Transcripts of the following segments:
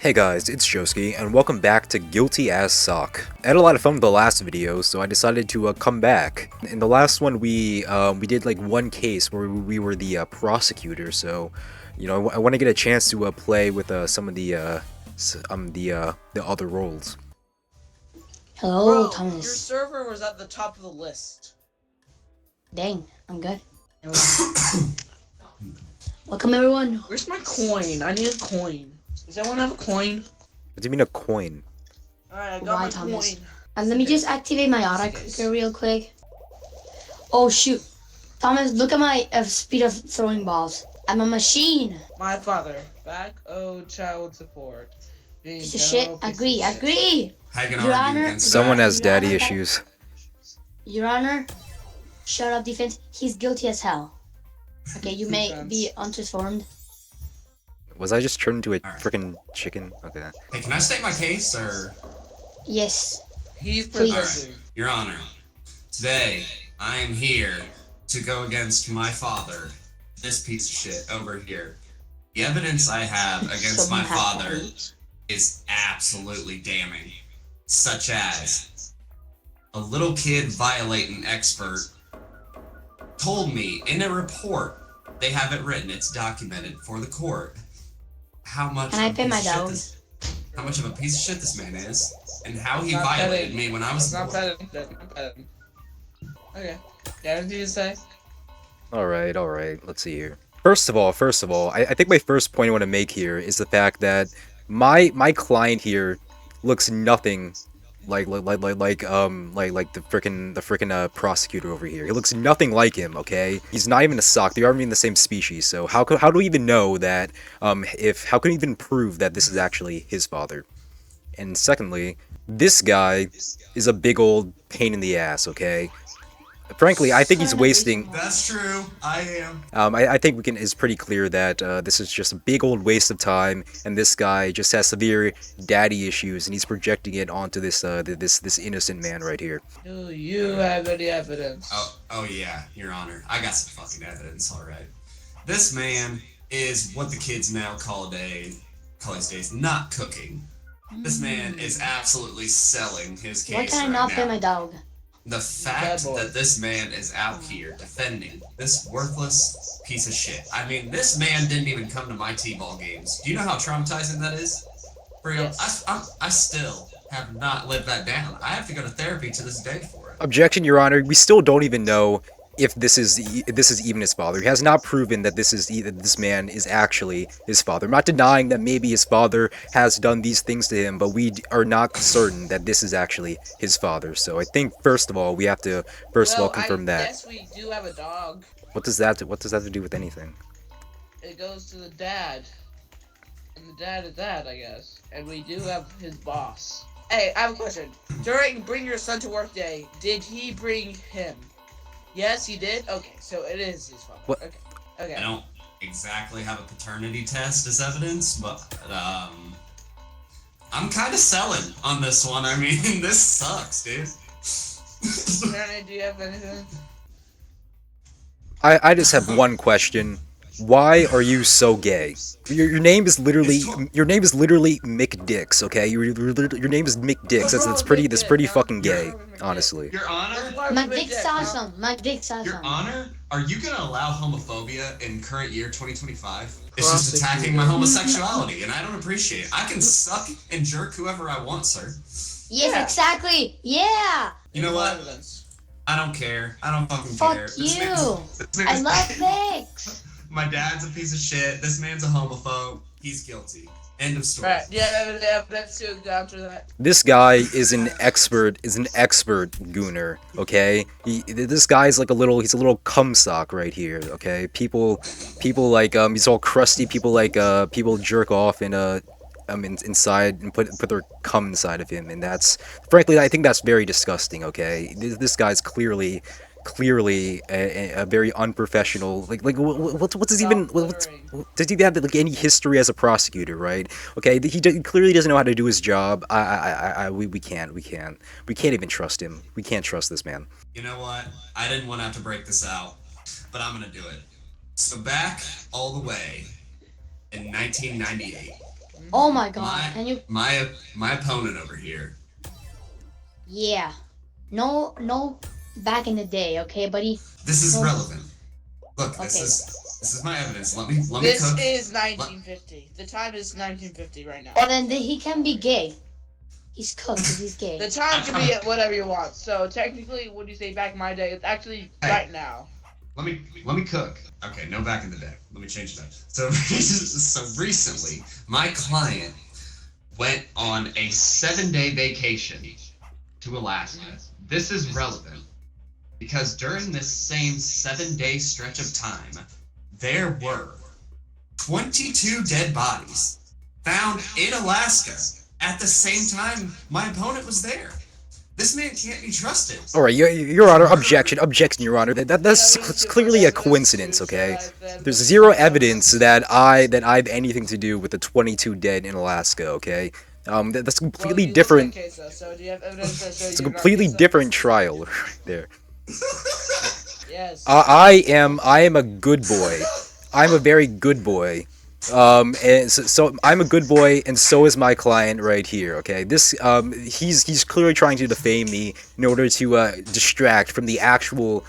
Hey guys, it's Joski, and welcome back to Guilty as Sock. I had a lot of fun with the last video, so I decided to come back. In the last one, we did like one case where we were the prosecutor. So, you know, I want to get a chance to play with some of the other roles. Hello, Bro, Thomas. your server was at the top of the list. Dang, I'm good. Welcome everyone. Where's my coin? I need a coin. Does anyone have a coin? What do you mean a coin? Alright, I got Why, my Thomas? coin. And let me just activate my auto clicker real quick. Oh shoot, Thomas, look at my speed of throwing balls. I'm a machine. My father. Back child support. Piece of shit. Agree. Your Honor. Someone has Your daddy Honor, issues. Your Honor, shut up, defense. He's guilty as hell. Okay, you may be untransformed. Was I just turned into a freaking chicken? Okay. Hey, can I state my case, or? Yes. He's Please. presenting. Your Honor, today I am here to go against my father, this piece of shit over here. The evidence I have against my father is absolutely damning, such as a little kid violating expert told me in a report, they have it written, it's documented for the court, how much Can I pay my dog? how much of a piece of shit this man is, and how he Not violated petting. me when I was Not born. petting. Okay. Anything to say? Alright, let's see here. First of all, I think my first point I want to make here is the fact that my client here looks nothing like the frickin' prosecutor over here. He looks nothing like him, okay? He's not even a sock. They aren't even the same species. So how do we even know that how can we even prove that this is actually his father? And secondly, this guy is a big old pain in the ass, okay? Frankly, I think he's wasting. That's true, I am. I think it's pretty clear that this is just a big old waste of time, and this guy just has severe daddy issues, and he's projecting it onto this this innocent man right here. Do you have any evidence? Oh yeah, Your Honor, I got some fucking evidence, alright. This man is what the kids now call these days not cooking. This man is absolutely selling his case Why can I right not now. pay my dog? The fact that this man is out here defending this worthless piece of shit. I mean, this man didn't even come to my T-ball games. Do you know how traumatizing that is? For real, Yes. I still have not lived that down. I have to go to therapy to this day for it. Objection, Your Honor. We still don't even know if this is even his father. He has not proven that this man is actually his father. I'm not denying that maybe his father has done these things to him, but we are not certain that this is actually his father. So I think first of all we have to confirm that. Yes, we do have a dog. What does that have to do with anything? It goes to the dad. And the dad is dad, I guess. And we do have his boss. Hey, I have a question. During Bring Your Son to Work Day, did he bring him? Yes, he did? Okay, so it is his father. What? Okay. I don't exactly have a paternity test as evidence, but I'm kind of selling on this one. I mean, this sucks, dude. Karen, do you have anything? I just have one question. Why are you so gay? Your name is literally Mick Dix, okay? Your name is Mick Dix. That's pretty fucking gay, honestly. Your Honor? My dick's awesome. My dick's Your awesome. Honor, are you gonna allow homophobia in current year 2025? It's just attacking my homosexuality, and I don't appreciate it. I can suck and jerk whoever I want, sir. Yes, Yeah. exactly. Yeah. You know what? I don't care. I don't fucking care. Fuck you. I love dicks. My dad's a piece of shit. This man's a homophobe. He's guilty. End of story. Right, yeah, that's too down to that. This guy is an expert gooner, okay? This guy's like he's a little cum sock right here, okay? People like he's all crusty. People jerk off inside and put their cum inside of him, and that's frankly I think that's very disgusting, okay? This guy's clearly a very unprofessional, what's his even, does he have like any history as a prosecutor, right? Okay, he clearly doesn't know how to do his job. We can't even trust him. We can't trust this man. You know what? I didn't want to have to break this out, but I'm gonna do it. So back all the way in 1998, Oh my god. And you. My opponent over here. Yeah. No. Back in the day, okay, buddy. This is No. relevant. Look, Okay. this is my evidence. Let me This cook. is 1950. The time is 1950 right now. Well, then he can be gay. He's cooked because he's gay. The time can be whatever you want. So technically, what do you say back in my day? It's actually right now. Let me cook. Okay, no back in the day. Let me change that. So recently, my client went on a 7-day vacation to Alaska. This is relevant because during this same 7-day stretch of time, there were 22 dead bodies found in Alaska at the same time my opponent was there. This man can't be trusted. All right, Your Honor, objection, Your Honor. That's clearly a coincidence, okay? There's zero evidence that I have anything to do with the 22 dead in Alaska, okay? That's completely different. So do you have evidence that shows It's a you're not completely queso? different trial right there. Yes. I am a good boy. I'm a very good boy. And so I'm a good boy, and so is my client right here. Okay, this he's clearly trying to defame me in order to distract from the actual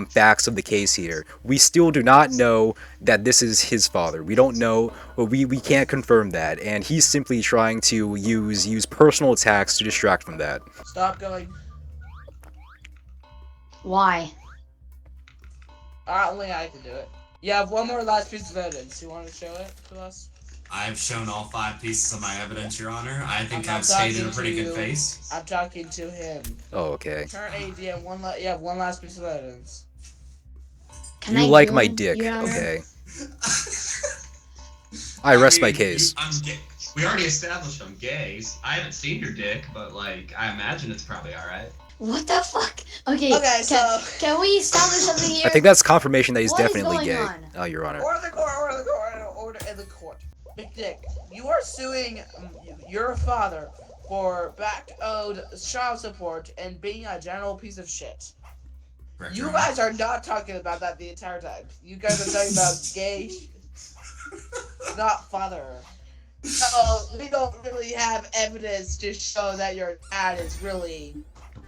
facts of the case here. We still do not know that this is his father. We don't know, but we can't confirm that, and he's simply trying to use personal attacks to distract from that. Stop going. Why? Only I can do it. You have one more last piece of evidence. You want to show it to us? I've shown all 5 pieces of my evidence, Your Honor. I think I'm I've not talking stated a pretty to good you. face. I'm talking to him. Oh, okay. Turn 8. You have one last piece of evidence. Can You I like goon, my dick, Your Honor? okay? I rest my mean, case. I'm gay. We already established I'm gay. I haven't seen your dick, but like, I imagine it's probably alright. What the fuck? Okay. Okay, so Can we establish something here? I think that's confirmation that he's What is definitely going gay. on? Oh, Your Honor. order in the court. Big Dick, you are suing your father for back owed child support and being a general piece of shit. Correct, You Your Honor. guys are not talking about that the entire time. You guys are talking about gay shit, not father. So we don't really have evidence to show that your dad is really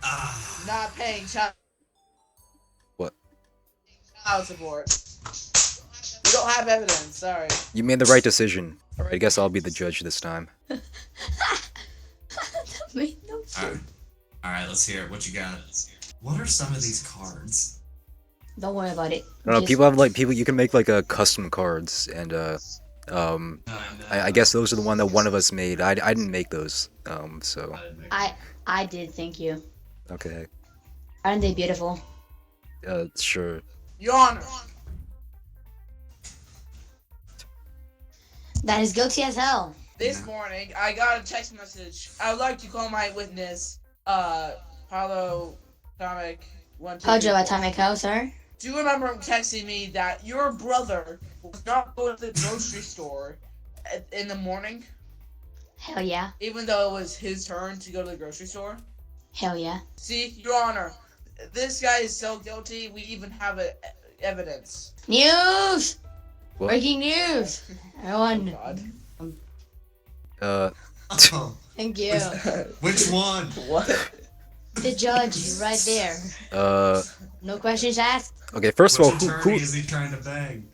Ah. not paying child support. We don't have evidence. Sorry. You made the right decision. Alright, I guess I'll be the judge this time. That made no sense. Alright, let's hear it. What you got? What are some of these cards? Don't worry about it. I don't know, Just- people have you can make like custom cards, and I guess those are the one that one of us made. I didn't make those, so I did. Thank you. okay, Aren't they beautiful? sure. Your Honor. That is guilty as hell. This morning, I got a text message. I would like to call my witness, Paulo Atomic 1 2 Pedro Atomico, sir. Do you remember him texting me that your brother was not going to the grocery store in the morning, Hell yeah. even though it was his turn to go to the grocery store? Hell yeah. See, Your Honor, this guy is so guilty. We even have evidence. News! What? Breaking news! Everyone, God. Oh, thank you. which one? What? The judge is right there. No questions asked? Okay. First of all, Which attorney is he trying to bang?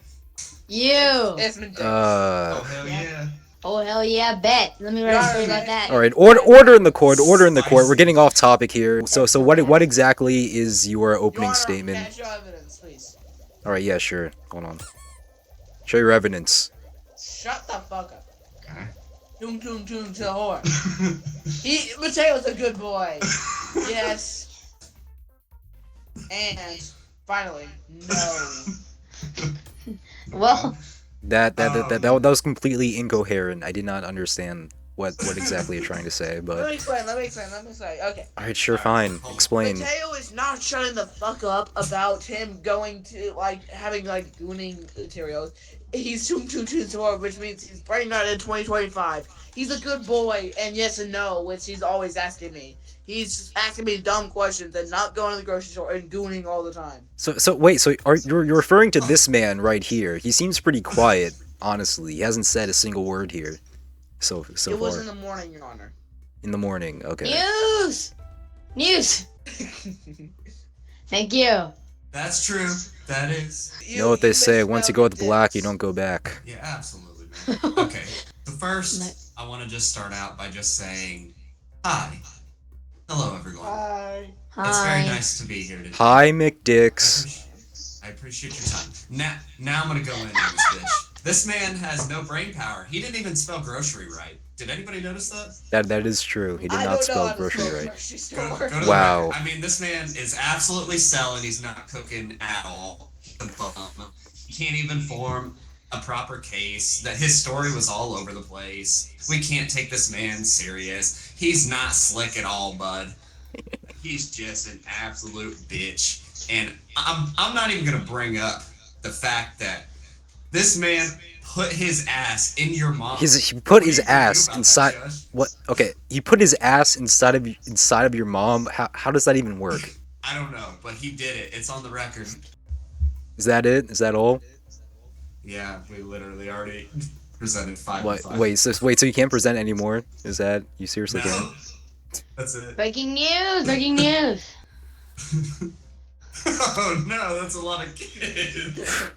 You! It's been Oh, hell Yeah. yeah. Oh, hell yeah, bet. Let me write a story about that. all right. Order in the court. Order in the court. We're getting off topic here. So what exactly is your Your opening Honor, statement? can I show evidence, please? All right. Yeah. Sure. Hold on. Show your evidence. Shut the fuck up. Okay. Doom to the whore. Mateo's a good boy. Yes. And finally, no. Well, That was completely incoherent. I did not understand what exactly you're trying to say. Let But me explain. Okay. all right. Sure. Fine. Explain. Mateo is not shutting the fuck up about him going to, having, gooning materials. He's Toom to the whore, which means he's probably not in 2025. He's a good boy, and yes and no, which he's always asking me. He's asking me dumb questions and not going to the grocery store and gooning all the time. So wait. So you're referring to this man right here? He seems pretty quiet. Honestly, he hasn't said a single word here. So It was far. in the morning, Your Honor. In the morning. Okay. News. Thank you. That's true. That is. You know what they say? misspelled Once you go with the black, you dicks. don't go back. Yeah, absolutely, man. Okay. So first, I want to just start out by just saying hi. Hello, everyone. Hi. It's very Hi. nice to be here today. Hi, McDicks. I appreciate your time. Now I'm gonna go in on this bitch. This man has no brain power. He didn't even spell grocery right. Did anybody notice that? That is true. He did I not don't know spell how to grocery spell right. grocery Go, store. go to the Wow. record. I mean, this man is absolutely selling. He's not cooking at all. He can't even form a proper case. That his story was all over the place. We can't take this man serious. He's not slick at all, bud. He's just an absolute bitch. And I'm not even gonna bring up the fact that this man put his ass in your mom. He put his What are you gonna do ass about inside. that, Josh? What? Okay, he put his ass inside of your mom. How does that even work? I don't know, but he did it. It's on the record. Is that it? Is that all? Yeah, we literally already presented 5 What? of 5. Wait, so you can't present anymore? Is that you seriously No. can't? That's it. Breaking news. Breaking news. Oh no, that's a lot of kids.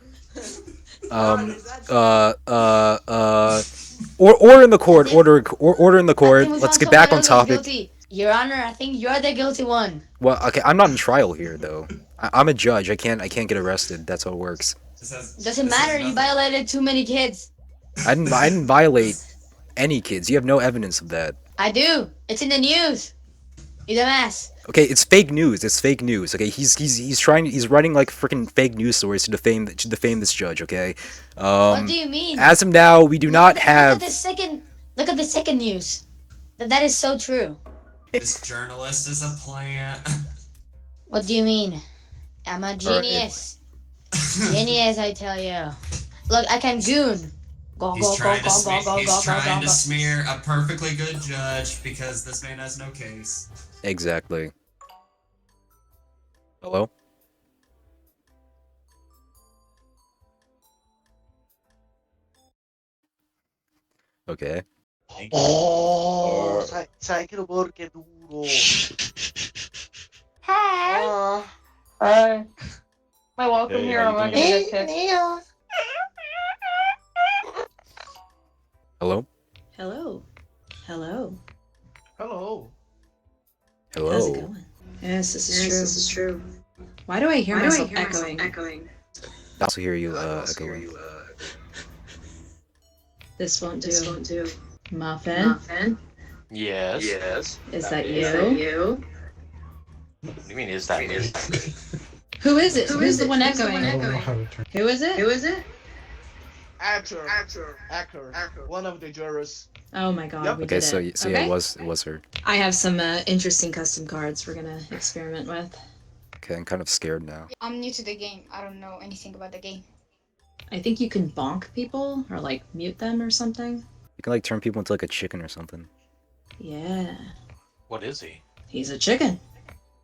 Order in the court. Order in the court. I think we Let's found get back someone on else who's topic. guilty. Your Honor, I think you're the guilty one. Well, okay, I'm not in trial here though. I'm a judge. I can't get arrested. That's how it works. Doesn't matter. You violated too many kids. I didn't violate any kids. You have no evidence of that. I do. It's in the news. You dumbass. Okay, it's fake news. It's fake news. Okay, he's writing like freaking fake news stories to defame this judge. Okay, What do you mean? as of now, we do not have. Look at the second news. That is so true. This journalist is a plant. What do you mean? I'm a genius. Genius, I tell you. Look, I can goon. Go, He's go, go, trying go, to go, go, he's go, trying go, to go. smear a perfectly good judge because this man has no case. Exactly. Hello? Okay. Oh, sai che rumore che duro. Hi. Hi. My welcome Hey, here. how I'm you not doing? gonna get kicked. Hello? Hello. Hello. Hello. Hello. How's it going? Yes, this is true. Why do I hear myself echoing? I also hear you echoing. This won't do. Muffin? Yes. Yes. Is that you? What do you mean, is that me? Who is it? Who's the one echoing? Who is it? Actor. One of the jurors. Oh my god, Yep. we Okay, did so it. so Okay. yeah, it was her. I have some interesting custom cards we're gonna experiment with. Okay, I'm kind of scared now. I'm new to the game. I don't know anything about the game. I think you can bonk people or like mute them or something. You can like turn people into like a chicken or something. Yeah. What is he? He's a chicken.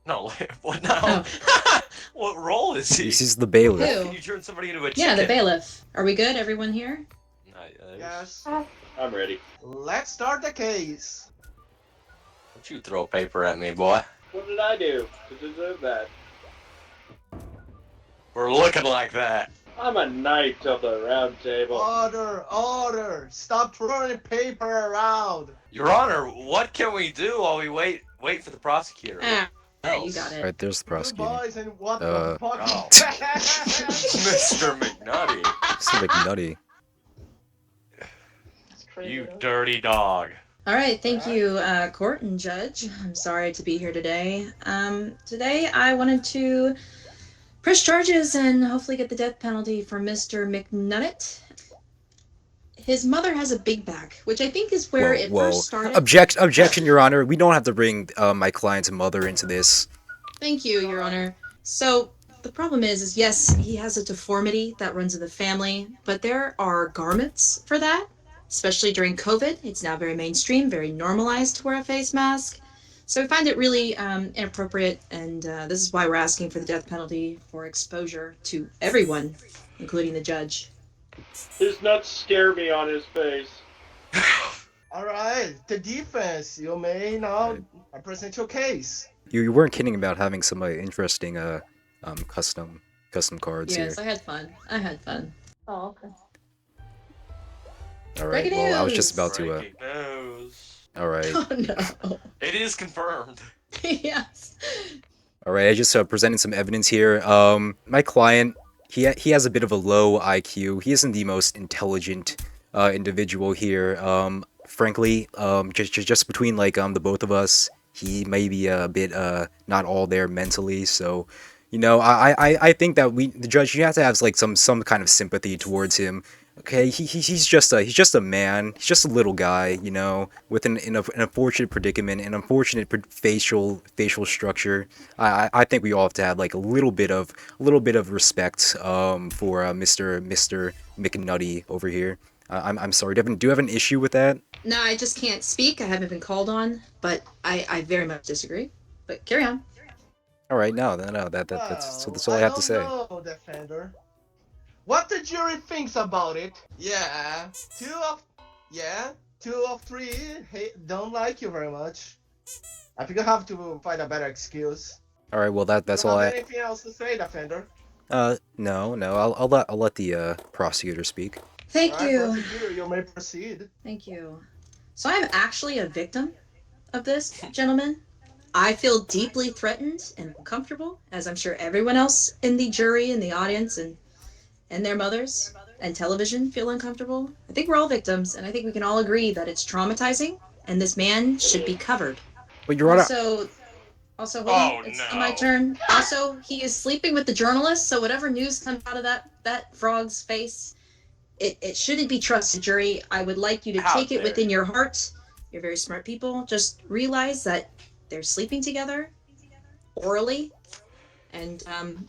No, what now? What role is he? He's the bailiff. Who? Can you turn somebody into a chicken? Yeah, the bailiff. Are we good? Everyone here? Yes. I'm ready. Let's start the case. Don't you throw paper at me, boy. What did I do to deserve that? We're looking like that. I'm a knight of the round table. Order. Stop throwing paper around. Your Honor, what can we do while we wait for the prosecutor? Ah, you got it. Alright, there's the You prosecutor. boys and what Uh, the fuck? oh. Mr. McNutty, It's like nutty. That's crazy. you dirty dog. All right, thank you, court and judge. I'm sorry to be here today. Today I wanted to press charges and hopefully get the death penalty for Mr. McNutt. His mother has a big back, which I think is where it first started. Objection, Your Honor. We don't have to bring my client's mother into this. Thank you, Your Honor. So the problem is yes, he has a deformity that runs in the family, but there are garments for that, especially during COVID. It's now very mainstream, very normalized to wear a face mask. So I find it really inappropriate, and this is why we're asking for the death penalty for exposure to everyone, including the judge. His nuts scare me on his face. Alright, the defense, you may now present your case. You weren't kidding about having some interesting custom cards Yes, here. I had fun. I had fun. Oh, okay. All right. Breaking Well, I was just news! about to. Breaking news. All right. Oh no. It is confirmed. Yes. All right. I just presented some evidence here. My client, he has a bit of a low IQ. He isn't the most intelligent individual here. Frankly, just between like the both of us, he may be a bit not all there mentally. So, you know, I think that the judge, you have to have like some kind of sympathy towards him. Okay, he's just a man. He's just a little guy, you know, with an unfortunate predicament, an unfortunate facial structure. I think we all have to have like a little bit of respect for Mr. McNutty over here. I'm sorry. Do you have an issue with that? No, I just can't speak. I haven't been called on, but I very much disagree. But carry on. All right, no, that's all I have to say. don't know, defender. What the jury thinks about it? Yeah, two of three don't like you very much. I think I have to find a better excuse. All right, well that's Do you all have I. anything else to say, defender? No, I'll let the prosecutor speak. Thank Alright, you. prosecutor, you may proceed. Thank you. So I'm actually a victim of this, gentlemen. I feel deeply threatened and uncomfortable, as I'm sure everyone else in the jury and the audience and their mothers and television feel uncomfortable. I think we're all victims, and I think we can all agree that it's traumatizing, and this man should be covered. But Your Honor, Also, hold on, it's my turn. Also, he is sleeping with the journalist, so whatever news comes out of that frog's face, it shouldn't be trusted, jury. I would like you to take it within your heart. You're very smart people. Just realize that they're sleeping together, orally, and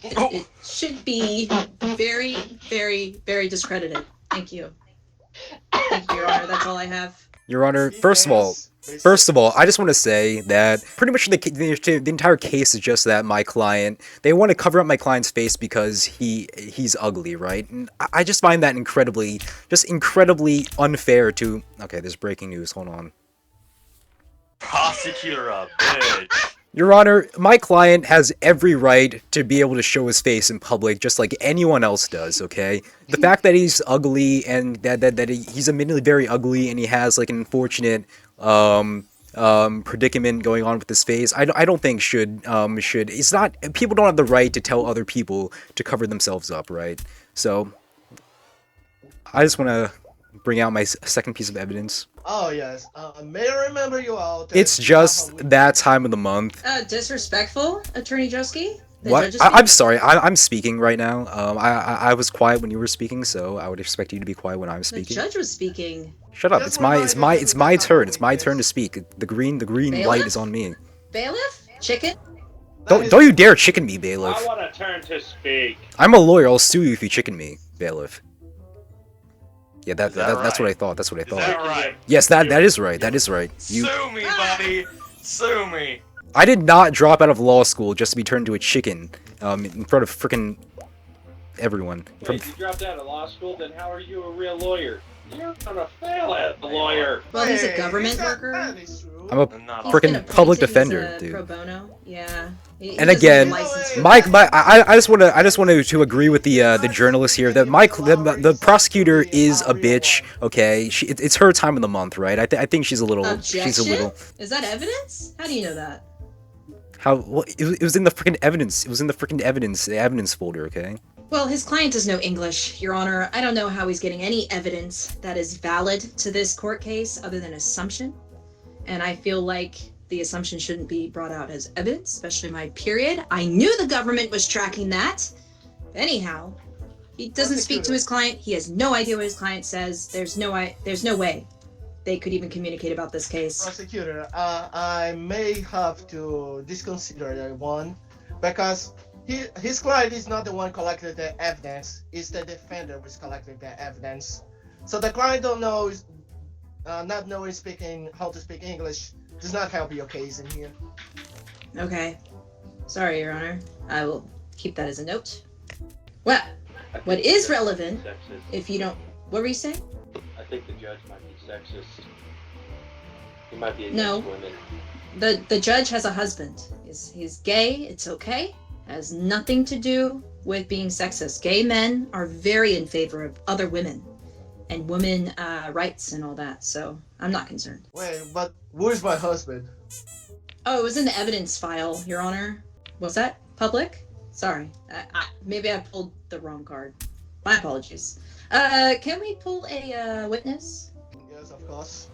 it should be very, very, very discredited. Thank you. Thank you, Your Honor. That's all I have. Your Honor, first of all, I just want to say that pretty much the entire case is just that my client, they want to cover up my client's face because he's ugly, right? And I just find that incredibly unfair to. Okay, there's breaking news. Hold on. Prosecutor a bitch. Your Honor, my client has every right to be able to show his face in public just like anyone else does, okay? The fact that he's ugly and that he's admittedly very ugly and he has like an unfortunate predicament going on with his face, I don't think should it's not, people don't have the right to tell other people to cover themselves up, right? So I just want to bring out my second piece of evidence. Oh yes, may I remember you all? It's just that time of the month. Disrespectful, Attorney Joski? What? I'm sorry. I'm speaking right now. I was quiet when you were speaking, so I would expect you to be quiet when I'm The speaking. judge was speaking. Shut up! It's my turn. It's my turn to speak. The green Bailiff? light is on me. Bailiff? Chicken? Don't you dare chicken me, bailiff. I want a turn to speak. I'm a lawyer. I'll sue you if you chicken me, bailiff. Yeah, that's right? what I thought. That's what I Is that thought. right? Yes, that is right. That is right. Sue me, buddy. Sue me. I did not drop out of law school just to be turned into a chicken, in front of frickin' everyone. Wait, you dropped out of law school, then how are you a real lawyer? You're gonna fail as a lawyer. Well, he's a Hey, government that worker. is true. I'm a I'm not He's frickin' been public appointed. defender, He's, dude. pro bono. Yeah. He And doesn't again, need a license for Mike, that. I just want to agree with the journalist here that the prosecutor is a bitch. Okay, it's her time of the month, right? I think she's a little. Objection? Is that evidence? How do you know that? How? Well, it was in the freaking evidence. It was in the freaking evidence folder. Okay. Well, his client does know English, Your Honor. I don't know how he's getting any evidence that is valid to this court case other than assumption. And I feel like the assumption shouldn't be brought out as evidence, especially my period. I knew the government was tracking that. Anyhow, he doesn't speak to his client. He has no idea what his client says. There's no way they could even communicate about this case. Prosecutor, I may have to disconsider that one because his client is not the one collecting the evidence. It's the defender who's collecting the evidence. So the client don't know, not knowing how to speak English does not help your case in here. Okay. Sorry, Your Honor. I will keep that as a note. Well, I think What the is judge might be relevant, sexist. if you don't... What were you saying? I think the judge might be sexist. He might be against No. women. The judge has a husband. He's gay, it's okay. Has nothing to do with being sexist. Gay men are very in favor of other women and women rights and all that, so I'm not concerned. Wait, but where's my husband? Oh, it was in the evidence file, Your Honor. Was that public? Sorry. Maybe I pulled the wrong card. My apologies. Can we pull a witness? Yes, of course.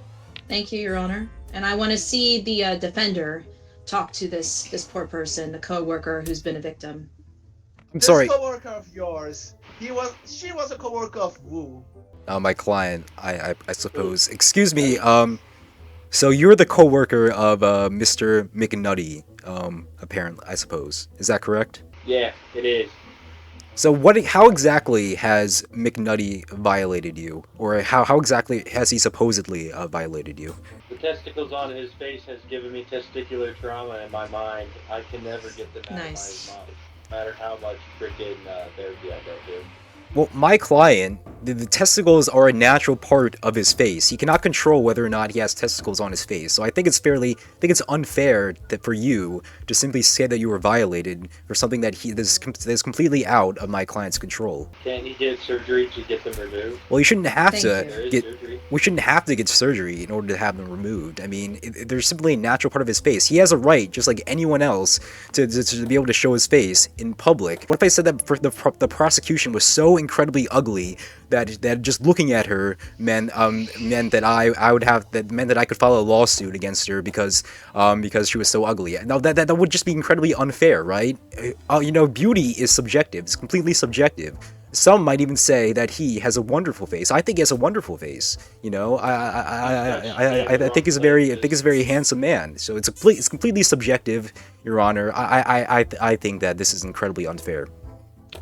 Thank you, Your Honor. And I want to see the defender talk to this poor person, the co-worker who's been a victim. I'm This sorry. coworker of yours, she was a coworker of Wu. My client, I suppose. Excuse me, so you're the co-worker of, Mr. McNutty, apparently, I suppose. Is that correct? Yeah, it is. So how exactly has McNutty violated you? Or how exactly has he supposedly, violated you? The testicles on his face has given me testicular trauma in my mind. I can never get them out Nice. of my mind. No matter how much freaking therapy I go to. Well, my client, the testicles are a natural part of his face. He cannot control whether or not he has testicles on his face. So I think it's unfair that for you to simply say that you were violated for something that is completely out of my client's control. Can't he get surgery to get them removed? Well, you shouldn't have Thank to you. There is get. surgery. We shouldn't have to get surgery in order to have them removed. I mean, they're simply a natural part of his face. He has a right, just like anyone else, to be able to show his face in public. What if I said that the prosecution was so incredibly ugly that just looking at her meant that I could file a lawsuit against her because she was so ugly? Now that would just be incredibly unfair, right? Beauty is subjective. It's completely subjective. Some might even say that he has a wonderful face. I think he has a wonderful face. I think he's a very handsome man. So it's completely subjective, Your Honor. I think that this is incredibly unfair.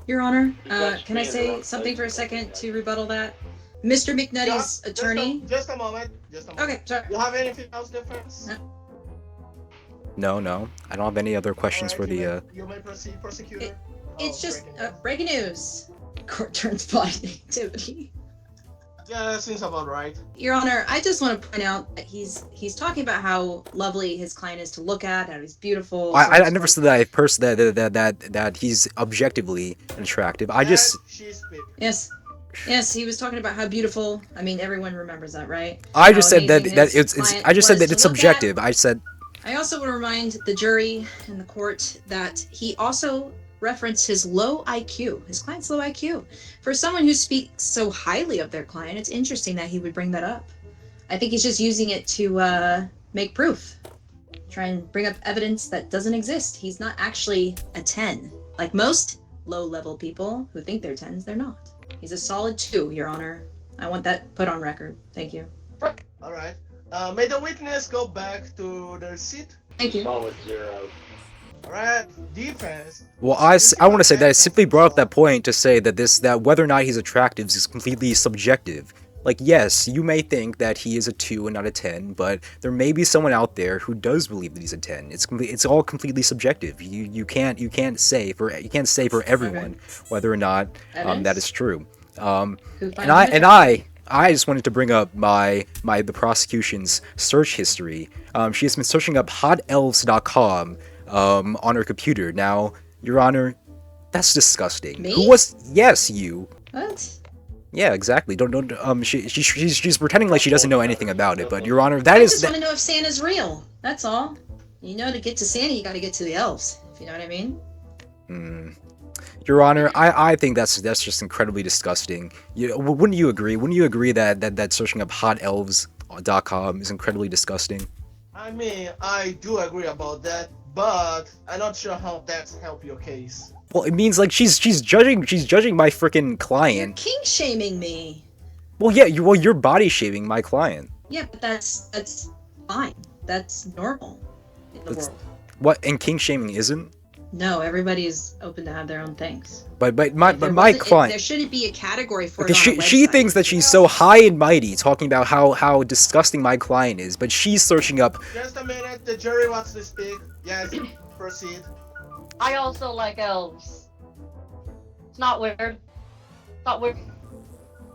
Your Honor, Judge can I me in the say wrong something for a place. second to rebuttal that? Mr. McNutty's attorney... Just a moment. Okay, sorry. You have anything else, defense? No, I don't have any other questions for the. You may proceed, prosecutor. It's just breaking news. breaking news. Court turns blind activity. Yeah, that seems about right. Your Honor, I just want to point out that he's talking about how lovely his client is to look at, how he's beautiful. I never said that he's objectively attractive. I just. Yes, he was talking about how beautiful. I mean, everyone remembers that, right? I just How said that amazing it's. his I just said client that it's was to look at. subjective. I said. I also want to remind the jury and the court that he also referenced his low IQ, his client's low IQ. For someone who speaks so highly of their client, it's interesting that he would bring that up. I think he's just using it to make proof. Try and bring up evidence that doesn't exist. He's not actually a 10. Like most low-level people who think they're 10s, they're not. He's a solid 2, Your Honor. I want that put on record. Thank you. All right. May the witness go back to their seat. Thank you. Solid 0. All right. Defense. Well, I want to say that I simply brought up that point to say that whether or not he's attractive is completely subjective. Like, yes, you may think that he is a 2 and not a 10, but there may be someone out there who does believe that he's a 10. It's all completely subjective. You can't say for everyone whether or not that is true. I just wanted to bring up the prosecution's search history. She has been searching up hotelves.com on her computer. Now, Your Honor, that's disgusting. Me? Who was? Yes, you. What? Yeah, exactly. Don't. She's pretending like she doesn't know anything about it. But Your Honor, I just want to know if Santa's real. That's all. You know, to get to Santa, you got to get to the elves. If you know what I mean. Your Honor, I think that's just incredibly disgusting. Wouldn't you agree? Wouldn't you agree that searching up hotelves.com is incredibly disgusting? I mean, I do agree about that, but I'm not sure how that's helped your case. Well, it means like she's judging my freaking You're client. kink shaming me. Well, yeah, you're body shaming my client. Yeah, but that's fine. That's normal in the world. What, and kink shaming isn't? No, everybody is open to have their own things. But my client. There shouldn't be a category for Okay, it on a she website. thinks that she's so high and mighty, talking about how disgusting my client is, but she's searching up. Just a minute, the jury wants to speak. Yes, proceed. I also like elves. It's not weird. not weird.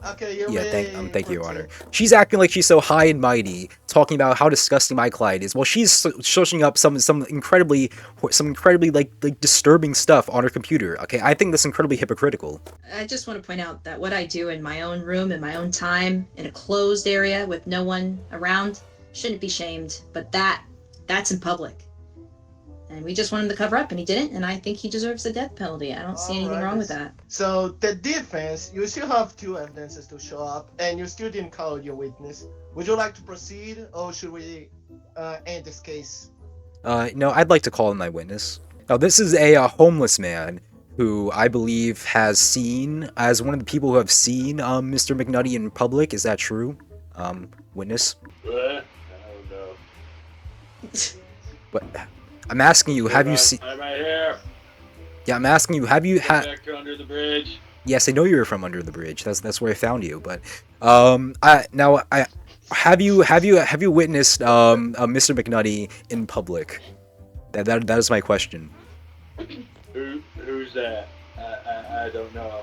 Okay, you Yeah, may thank you, Your proceed. Honor. She's acting like she's so high and mighty, talking about how disgusting my client is. Well, she's searching up some incredibly like disturbing stuff on her computer. Okay, I think that's incredibly hypocritical. I just want to point out that what I do in my own room, in my own time, in a closed area with no one around, shouldn't be shamed. But that's in public. And we just want him to cover up, and he didn't, and I think he deserves the death penalty. I don't see anything wrong with that. So the defense, you still have 2 evidences to show up, and you still didn't call your witness. Would you like to proceed, or should we end this case? No, I'd like to call in my witness. Now, this is a homeless man who I believe has seen, as one of the people who have seen Mr. McNutty in public. Is that true? Witness? I don't know. But I'm asking you, have you seen... I'm right here. Yeah, I'm asking you, have you had... Back to under the bridge. Yes, I know you were from under the bridge. That's where I found you. But have you witnessed Mr. McNutty in public? That is my question. Who's that? I don't know.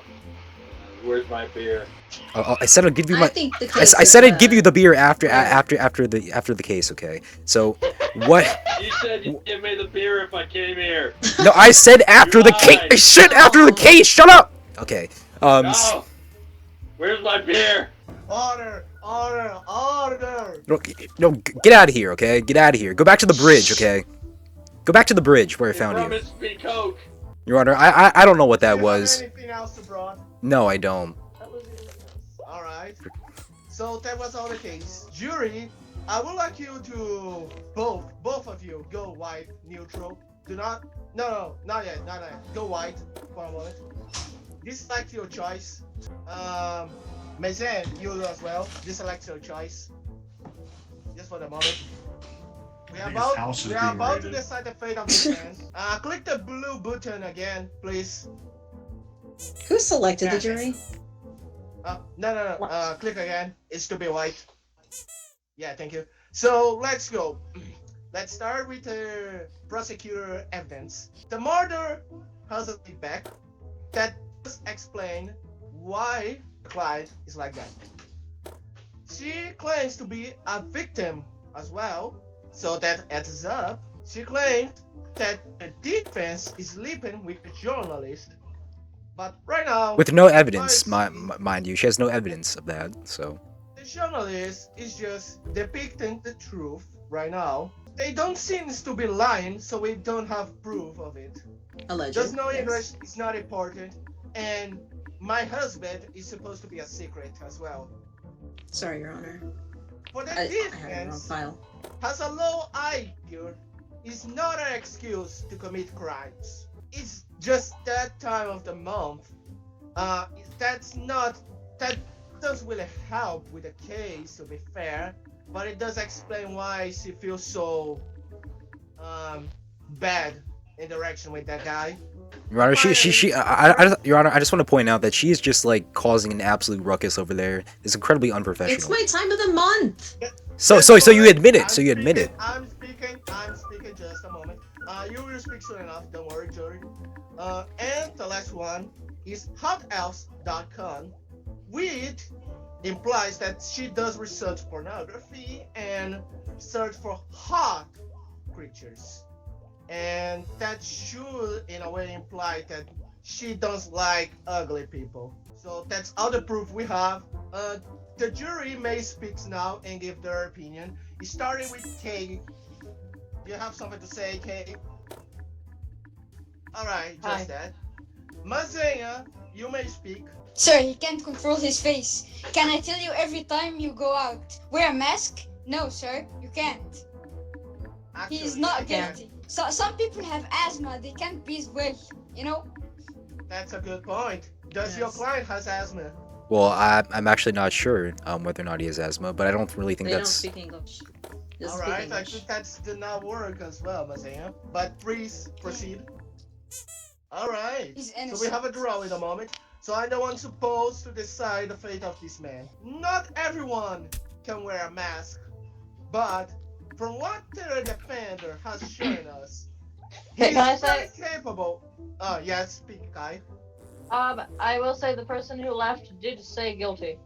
Where's my beer? I said I'd give you I my. think the I case said is, I'd give you the beer after the case. Okay. So what? You said you'd give me the beer if I came here. No, I said after the case. Shit, after the case. Shut up. Okay. No. Where's my beer? Order! No, get out of here. Okay, get out of here. Go back to the bridge. Okay. Go back to the bridge where I found you. Promise me Coke. Your Honor, I don't know what that Do you have was. anything else to brought? No, I don't. Alright. So that was all the case. Jury, I would like you to both of you go white, neutral. Do not no, not yet. Go white for a moment. Deselect your choice. Mazen, you as well. Deselect your choice. Just for the moment. We are about to decide the fate of this man. Click the blue button again, please. Who selected the jury? No. Click again. It's to be white. Yeah, thank you. So let's go. Let's start with the prosecutor evidence. The murder has a feedback that does explain why the client is like that. She claims to be a victim as well, so that adds up. She claimed that the defense is sleeping with the journalist, but right now, With no evidence, mind you, she has no evidence of that. So the journalist is just depicting the truth right now. They don't seem to be lying, so we don't have proof of it. Alleged. Just no yes. English is not important, and my husband is supposed to be a secret as well. Sorry, Your Honor. For the I have the wrong defense, file. has a low IQ is not an excuse to commit crimes. It's just that time of the month. That doesn't really help with the case, to be fair, but it does explain why she feels so bad interaction with that guy. Your Honor, Your Honor, I just want to point out that she is just like causing an absolute ruckus over there. It's incredibly unprofessional. It's my time of the month. So you admit it. So you admit it. I'm speaking just a moment. You will speak soon enough, don't worry, Jory. And the last one is hotelf.com, which implies that she does research pornography and search for hot creatures. And that should, in a way, imply that she doesn't like ugly people. So that's all the proof we have. The jury may speak now and give their opinion. Starting with Kay. You have something to say, Kay? Alright, just that. Mazenya, you may speak. Sir, he can't control his face. Can I tell you every time you go out, wear a mask? No, sir, you can't. Actually, He is not I can. guilty. So some people have asthma, they can't breathe well, you know? That's a good point. Does your Yes. client has asthma? Well, I'm actually not sure whether or not he has asthma, but I don't really think They don't that's. speak English. Doesn't speak Alright, I English. think that did not work as well, Mazenya. But please proceed. Alright. He's So we innocent. have a draw in a moment. So I'm the one supposed to decide the fate of this man. Not everyone can wear a mask, but from what the defender has shown us, Can I he's very say? capable. Yes, speak, Kai. I will say the person who left did say guilty.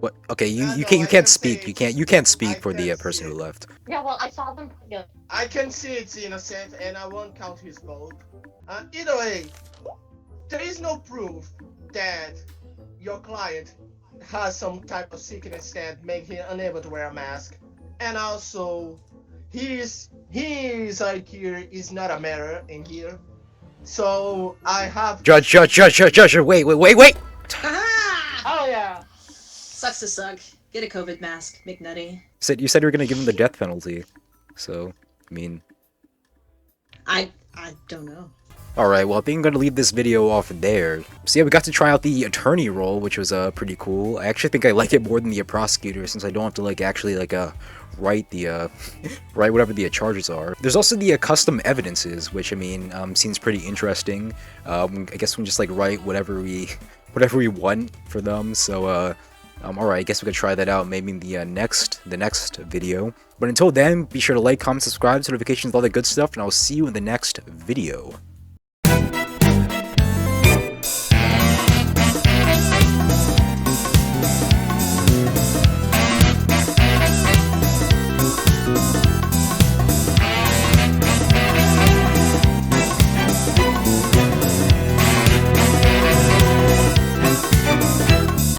What? Okay, you No, you I can't can speak. say You can't I speak for can the see person who it. left. Yeah, well, I saw them. Yeah. I can see it's innocent, and I won't count his vote. Either way, there is no proof that your client has some type of sickness that make him unable to wear a mask, and also his IQ is not a matter in here. So I have to Judge, wait. Ah! Oh yeah. Sucks to suck. Get a COVID mask, McNutty. You said you were gonna give him the death penalty. So, I mean, I don't know. alright, well, I think I'm gonna leave this video off there. So yeah, we got to try out the attorney role, which was pretty cool. I actually think I like it more than the prosecutor, since I don't have to like actually like write the write whatever the charges are. There's also the custom evidences, which I mean seems pretty interesting. I guess we can just like write whatever we want for them. So alright, I guess we could try that out maybe in the next video. But until then, be sure to like, comment, subscribe, notifications, all that good stuff, and I'll see you in the next video.